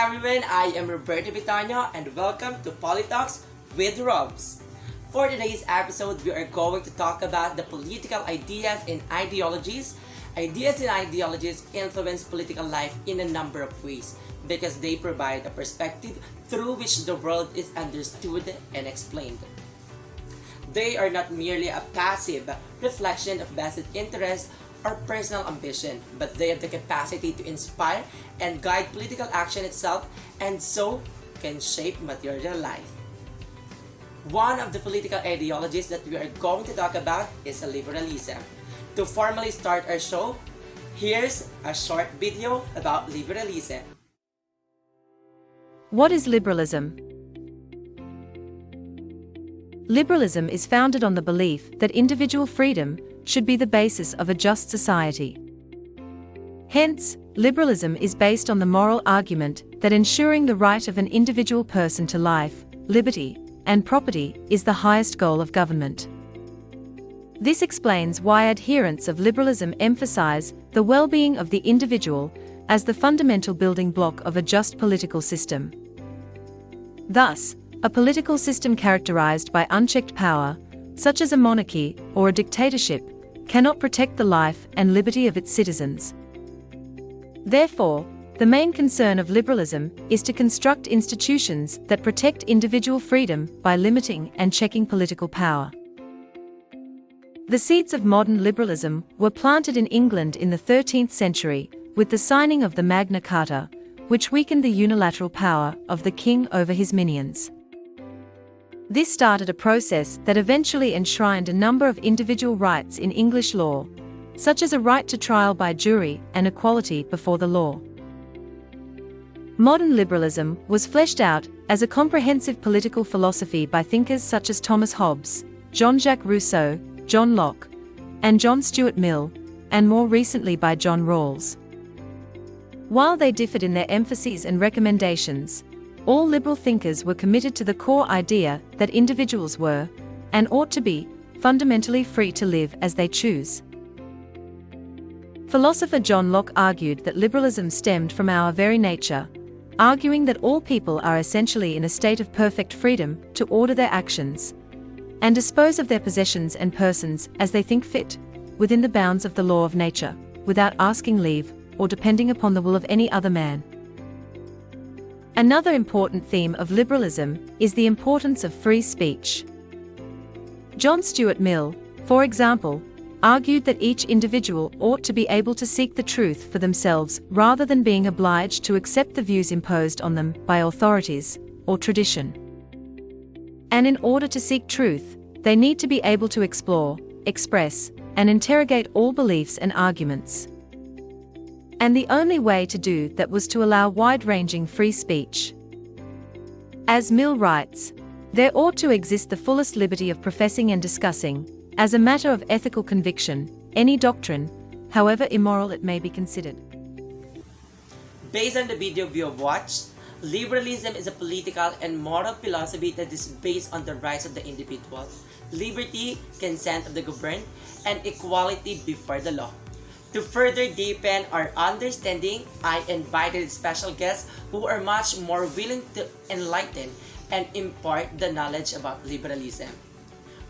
everyone, I am Roberto Vetonio and welcome to Politalks with Robs. For today's episode, we are going to talk about the political ideas and ideologies. Ideas and ideologies influence political life in a number of ways because they provide a perspective through which the world is understood and explained. They are not merely a passive reflection of vested interest or personal ambition, but they have the capacity to inspire and guide political action itself and so can shape material life. One of the political ideologies that we are going to talk about is liberalism. To formally start our show, here's a short video about liberalism. What is liberalism? Liberalism is founded on the belief that individual freedom should be the basis of a just society. Hence, liberalism is based on the moral argument that ensuring the right of an individual person to life, liberty, and property is the highest goal of government. This explains why adherents of liberalism emphasize the well-being of the individual as the fundamental building block of a just political system. Thus, a political system characterized by unchecked power, such as a monarchy or a dictatorship, cannot protect the life and liberty of its citizens. Therefore, the main concern of liberalism is to construct institutions that protect individual freedom by limiting and checking political power. The seeds of modern liberalism were planted in England in the 13th century with the signing of the Magna Carta, which weakened the unilateral power of the king over his minions. This started a process that eventually enshrined a number of individual rights in English law, such as a right to trial by jury and equality before the law. Modern liberalism was fleshed out as a comprehensive political philosophy by thinkers such as Thomas Hobbes, Jean-Jacques Rousseau, John Locke, and John Stuart Mill, and more recently by John Rawls. While they differed in their emphases and recommendations, all liberal thinkers were committed to the core idea that individuals were, and ought to be, fundamentally free to live as they choose. Philosopher John Locke argued that liberalism stemmed from our very nature, arguing that all people are essentially in a state of perfect freedom to order their actions and dispose of their possessions and persons as they think fit, within the bounds of the law of nature, without asking leave or depending upon the will of any other man. Another important theme of liberalism is the importance of free speech. John Stuart Mill, for example, argued that each individual ought to be able to seek the truth for themselves rather than being obliged to accept the views imposed on them by authorities or tradition. And in order to seek truth, they need to be able to explore, express, and interrogate all beliefs and arguments. And the only way to do that was to allow wide-ranging free speech. As Mill writes, there ought to exist the fullest liberty of professing and discussing, as a matter of ethical conviction, any doctrine, however immoral it may be considered. Based on the video we have watched, liberalism is a political and moral philosophy that is based on the rights of the individual, liberty, consent of the governed, and equality before the law. To further deepen our understanding, I invited special guests who are much more willing to enlighten and impart the knowledge about liberalism.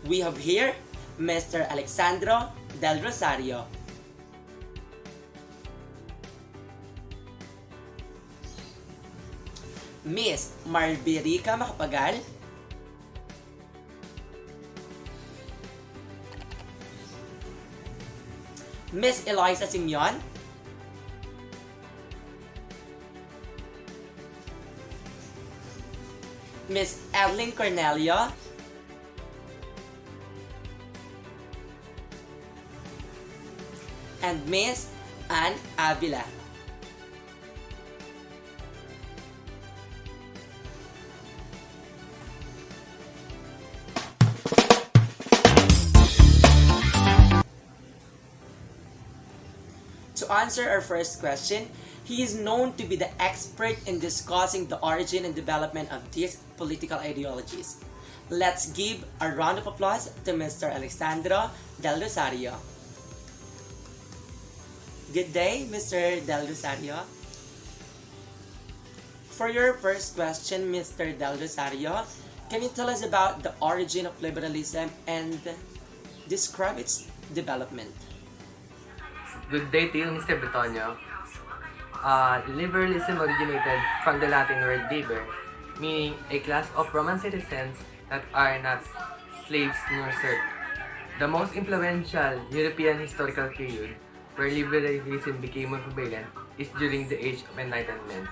We have here Mr. Alessandro del Rosario, Miss Marvirica Macapagal, Miss Eloisa Simeon, Miss Edlyn Cornelio, and Miss Avila. To answer our first question, he is known to be the expert in discussing the origin and development of these political ideologies. Let's give a round of applause to Mr. Alessandro del Rosario. Good day, Mr. Del Rosario. For your first question, Mr. Del Rosario, can you tell us about the origin of liberalism and describe its development? Good day to you, Mr. Vetonio. Liberalism originated from the Latin word liber, meaning a class of Roman citizens that are not slaves nor serfs. The most influential European historical period where liberalism became more prevalent is during the Age of Enlightenment,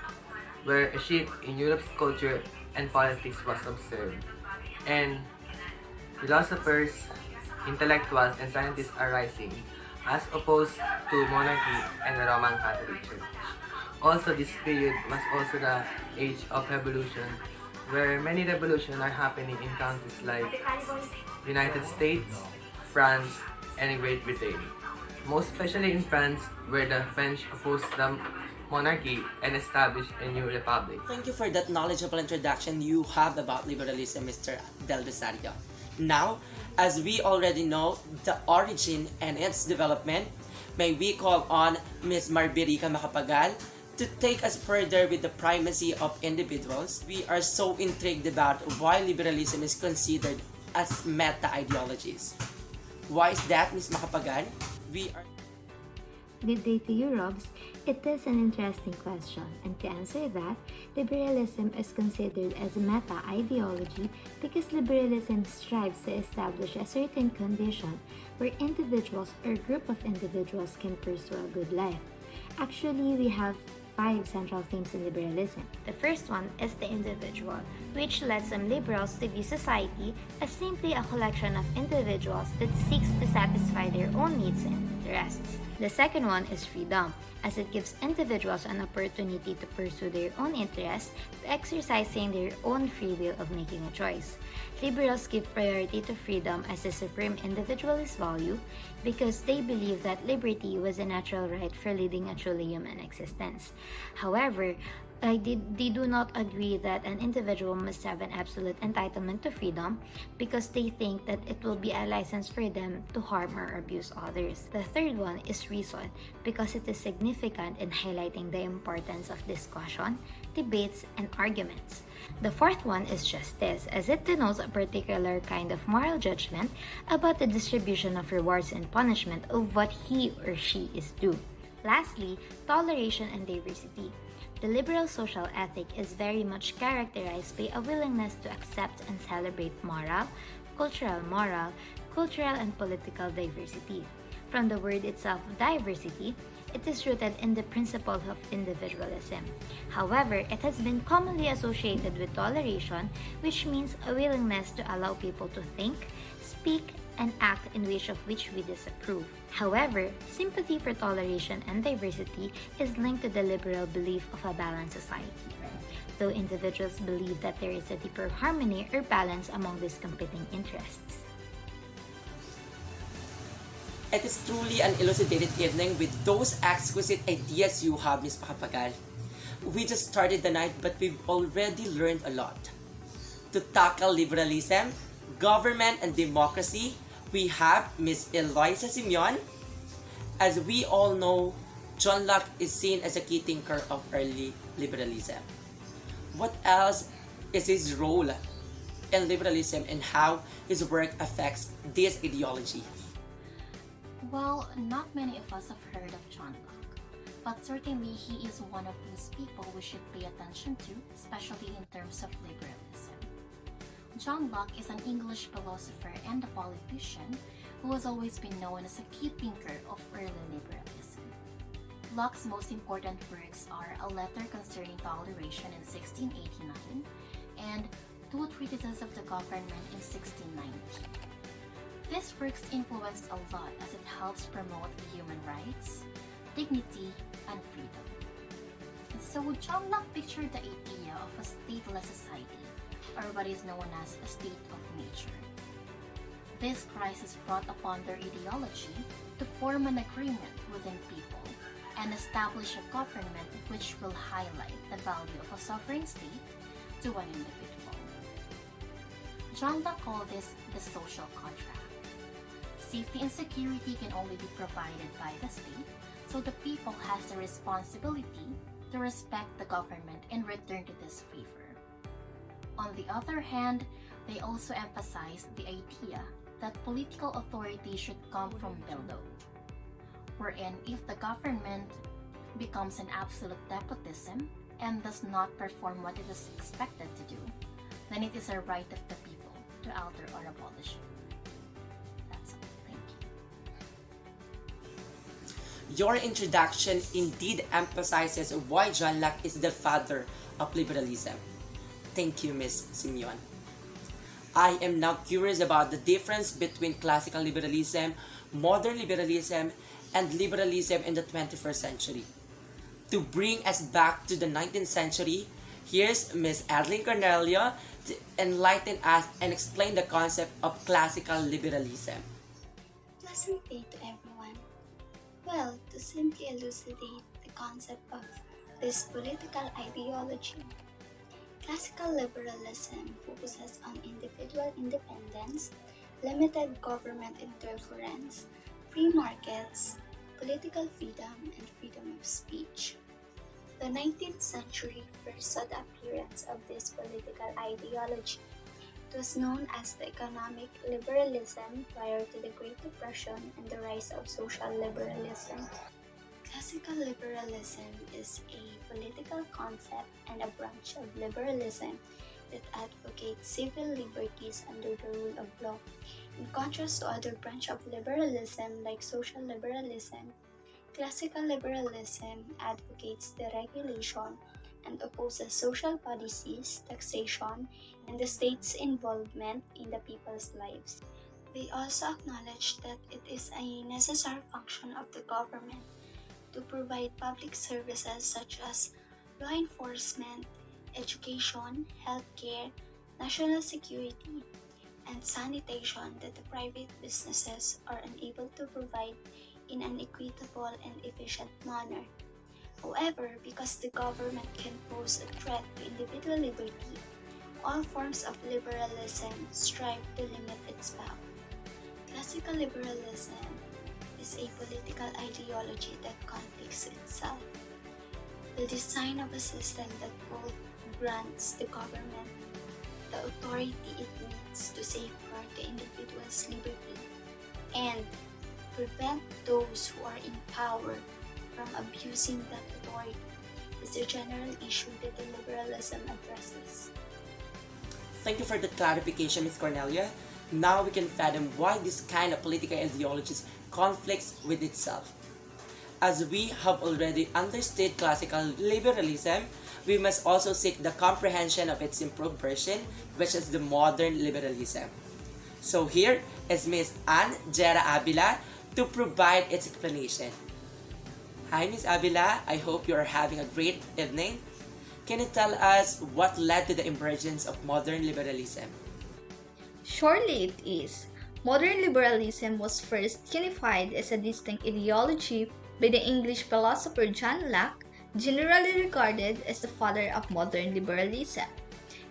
where a shift in Europe's culture and politics was observed, and philosophers, intellectuals, and scientists are rising, as opposed to monarchy and the Roman Catholic Church. Also, this period was also the age of revolution, where many revolutions are happening in countries like United States, France, and Great Britain. Most especially in France, where the French opposed the monarchy and established a new republic. Thank you for that knowledgeable introduction you have about liberalism, Mr. Del Rosario. Now, as we already know the origin and its development, may we call on Ms. Marvirica Macapagal to take us further with the primacy of individuals. We are so intrigued about why liberalism is considered as meta-ideologies. Why is that, Ms. Macapagal? Good day to you, Robs. It is an interesting question, and to answer that, liberalism is considered as a meta-ideology because liberalism strives to establish a certain condition where individuals or group of individuals can pursue a good life. Actually, we have 5 central themes in liberalism. The first one is the individual, which led some liberals to view society as simply a collection of individuals that seeks to satisfy their own needs and interests. The second one is freedom, as it gives individuals an opportunity to pursue their own interests by exercising their own free will of making a choice. Liberals give priority to freedom as a supreme individualist value because they believe that liberty was a natural right for leading a truly human existence. However, they do not agree that an individual must have an absolute entitlement to freedom because they think that it will be a license for them to harm or abuse others. The third one is reason because it is significant in highlighting the importance of discussion, debates, and arguments. The fourth one is justice, as it denotes a particular kind of moral judgment about the distribution of rewards and punishment of what he or she is due. Lastly, toleration and diversity. The liberal social ethic is very much characterized by a willingness to accept and celebrate cultural, and political diversity. From the word itself, diversity, it is rooted in the principle of individualism. However, it has been commonly associated with toleration, which means a willingness to allow people to think, speak, and act in ways of which we disapprove. However, sympathy for toleration and diversity is linked to the liberal belief of a balanced society, though individuals believe that there is a deeper harmony or balance among these competing interests. It is truly an elucidated evening with those exquisite ideas you have, Ms. Macapagal. We just started the night, but we've already learned a lot. To tackle liberalism, government, and democracy, we have Ms. Eloisa Simeon. As we all know, John Locke is seen as a key thinker of early liberalism. What else is his role in liberalism and how his work affects this ideology? Well, not many of us have heard of John Locke, but certainly he is one of those people we should pay attention to, especially in terms of liberalism. John Locke is an English philosopher and a politician who has always been known as a key thinker of early liberalism. Locke's most important works are A Letter Concerning Toleration in 1689 and Two Treatises of the Government in 1690. These works influenced a lot as it helps promote human rights, dignity, and freedom. So John Locke pictured the idea of a stateless society, or what is known as a state of nature. This crisis brought upon their ideology to form an agreement within people and establish a government which will highlight the value of a sovereign state to an individual. John Locke called this the social contract. Safety and security can only be provided by the state, so the people has the responsibility to to respect the government and return to this favor. On the other hand, they also emphasize the idea that political authority should come from below, wherein if the government becomes an absolute despotism and does not perform what it is expected to do, then it is a right of the people to alter or abolish it. That's all. Thank you. Your introduction indeed emphasizes why John Locke is the father of liberalism. Thank you, Ms. Simeon. I am now curious about the difference between classical liberalism, modern liberalism, and liberalism in the 21st century. To bring us back to the 19th century, here's Ms. Edlyn Cornelio to enlighten us and explain the concept of classical liberalism. Pleasant day to everyone. Well, to simply elucidate the concept of this political ideology, classical liberalism focuses on individual independence, limited government interference, free markets, political freedom, and freedom of speech. The 19th century first saw the appearance of this political ideology. It was known as the economic liberalism prior to the Great Depression and the rise of social liberalism. Classical liberalism is a political concept and a branch of liberalism that advocates civil liberties under the rule of law. In contrast to other branches of liberalism like social liberalism, classical liberalism advocates deregulation and opposes social policies, taxation, and the state's involvement in the people's lives. They also acknowledge that it is a necessary function of the government to provide public services such as law enforcement, education, healthcare, national security, and sanitation that the private businesses are unable to provide in an equitable and efficient manner. However, because the government can pose a threat to individual liberty, all forms of liberalism strive to limit its power. Classical liberalism is a political ideology that conflicts itself. The design of a system that both grants the government the authority it needs to safeguard the individual's liberty and prevent those who are in power from abusing that authority is the general issue that the liberalism addresses. Thank you for the clarification, Ms. Cornelia. Now we can fathom why this kind of political ideologies conflicts with itself. As we have already understood classical liberalism, we must also seek the comprehension of its improved version, which is the modern liberalism. So here is Ms. Jera Avila to provide its explanation. Hi, Ms. Avila. I hope you are having a great evening. Can you tell us what led to the emergence of modern liberalism? Surely it is. Modern liberalism was first unified as a distinct ideology by the English philosopher John Locke, generally regarded as the father of modern liberalism.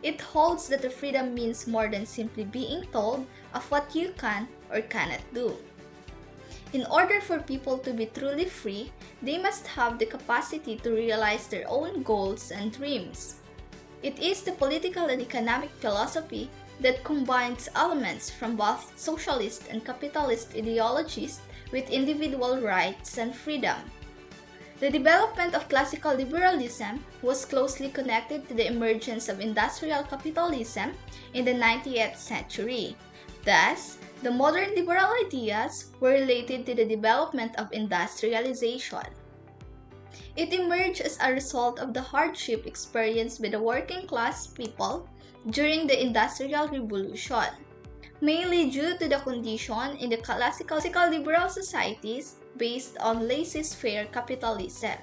It holds that the freedom means more than simply being told of what you can or cannot do. In order for people to be truly free, they must have the capacity to realize their own goals and dreams. It is the political and economic philosophy that combines elements from both socialist and capitalist ideologies with individual rights and freedom. The development of classical liberalism was closely connected to the emergence of industrial capitalism in the 19th century. Thus, the modern liberal ideas were related to the development of industrialization. It emerged as a result of the hardship experienced by the working class people during the Industrial Revolution, mainly due to the condition in the classical liberal societies based on laissez-faire capitalism.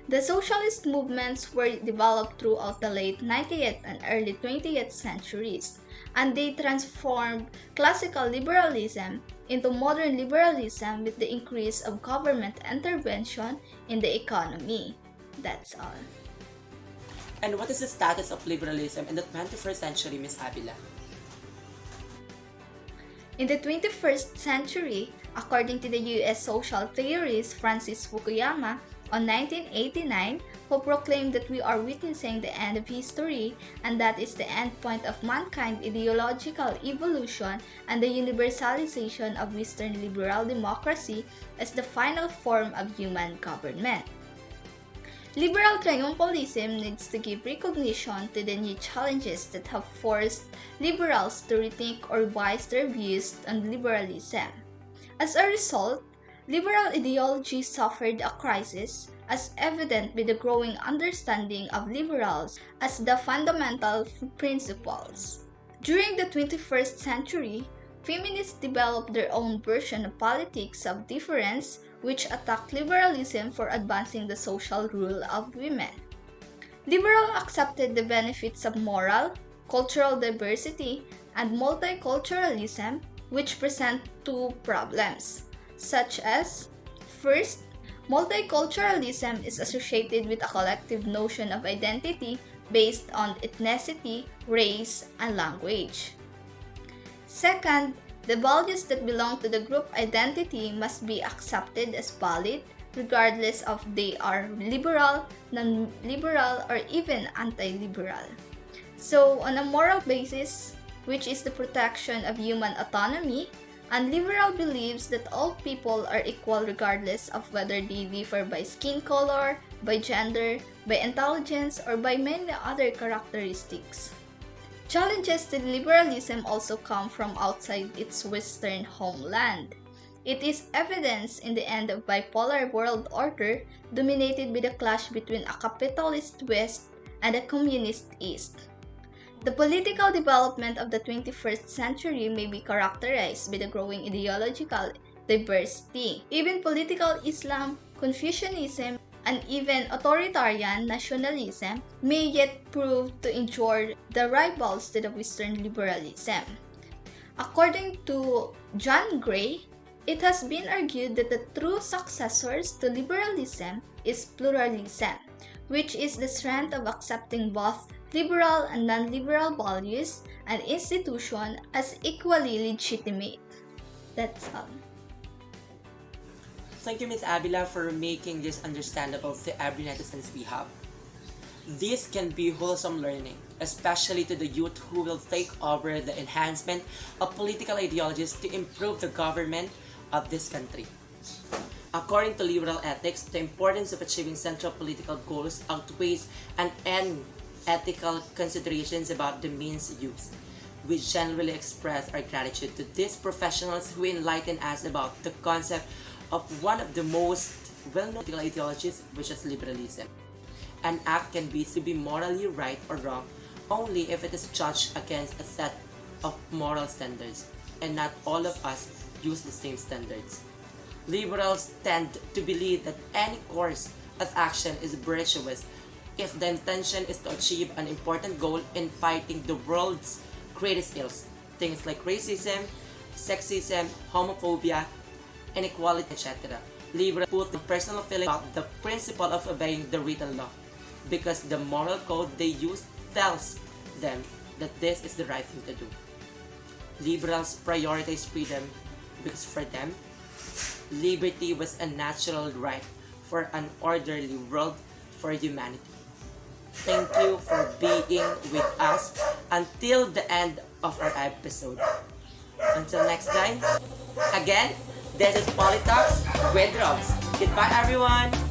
The socialist movements were developed throughout the late 19th and early 20th centuries, and they transformed classical liberalism into modern liberalism with the increase of government intervention in the economy. That's all. And what is the status of liberalism in the 21st century, Ms. Avila? In the 21st century, according to the US social theorist Francis Fukuyama, on 1989, who proclaimed that we are witnessing the end of history and that is the end point of mankind ideological evolution and the universalization of Western liberal democracy as the final form of human government. Liberal triumphalism needs to give recognition to the new challenges that have forced liberals to rethink or revise their views on liberalism. As a result, liberal ideology suffered a crisis, as evident with the growing understanding of liberals as the fundamental principles. During the 21st century, feminists developed their own version of politics of difference, which attacked liberalism for advancing the social rule of women. Liberals accepted the benefits of moral, cultural diversity, and multiculturalism, which present two problems, such as, first, multiculturalism is associated with a collective notion of identity based on ethnicity, race, and language. Second, the values that belong to the group identity must be accepted as valid, regardless of they are liberal, non-liberal, or even anti-liberal. So, on a moral basis, which is the protection of human autonomy, and liberal believes that all people are equal regardless of whether they differ by skin color, by gender, by intelligence, or by many other characteristics. Challenges to liberalism also come from outside its Western homeland. It is evidenced in the end of bipolar world order dominated by the clash between a capitalist West and a communist East. The political development of the 21st century may be characterized by the growing ideological diversity. Even political Islam, Confucianism, and even authoritarian nationalism may yet prove to injure the rivals to the Western liberalism. According to John Gray, it has been argued that the true successors to liberalism is pluralism, which is the strength of accepting both liberal and non-liberal values and institutions as equally legitimate. That's all. Thank you, Ms. Avila, for making this understandable to every netizens we have. This can be wholesome learning, especially to the youth who will take over the enhancement of political ideologies to improve the government of this country. According to liberal ethics, the importance of achieving central political goals outweighs an end ethical considerations about the means used. We generally express our gratitude to these professionals who enlighten us about the concept of one of the most well-known political ideologies, which is liberalism. An act can be to be morally right or wrong only if it is judged against a set of moral standards, and not all of us use the same standards. Liberals tend to believe that any course of action is virtuous if the intention is to achieve an important goal in fighting the world's greatest ills, things like racism, sexism, homophobia, inequality, etc. Liberals put the personal feeling about the principle of obeying the written law, because the moral code they use tells them that this is the right thing to do. Liberals prioritize freedom because for them, liberty was a natural right for an orderly world for humanity. Thank you for being with us until the end of our episode. Until next time, again, this is Polytalks with Robs. Goodbye, everyone!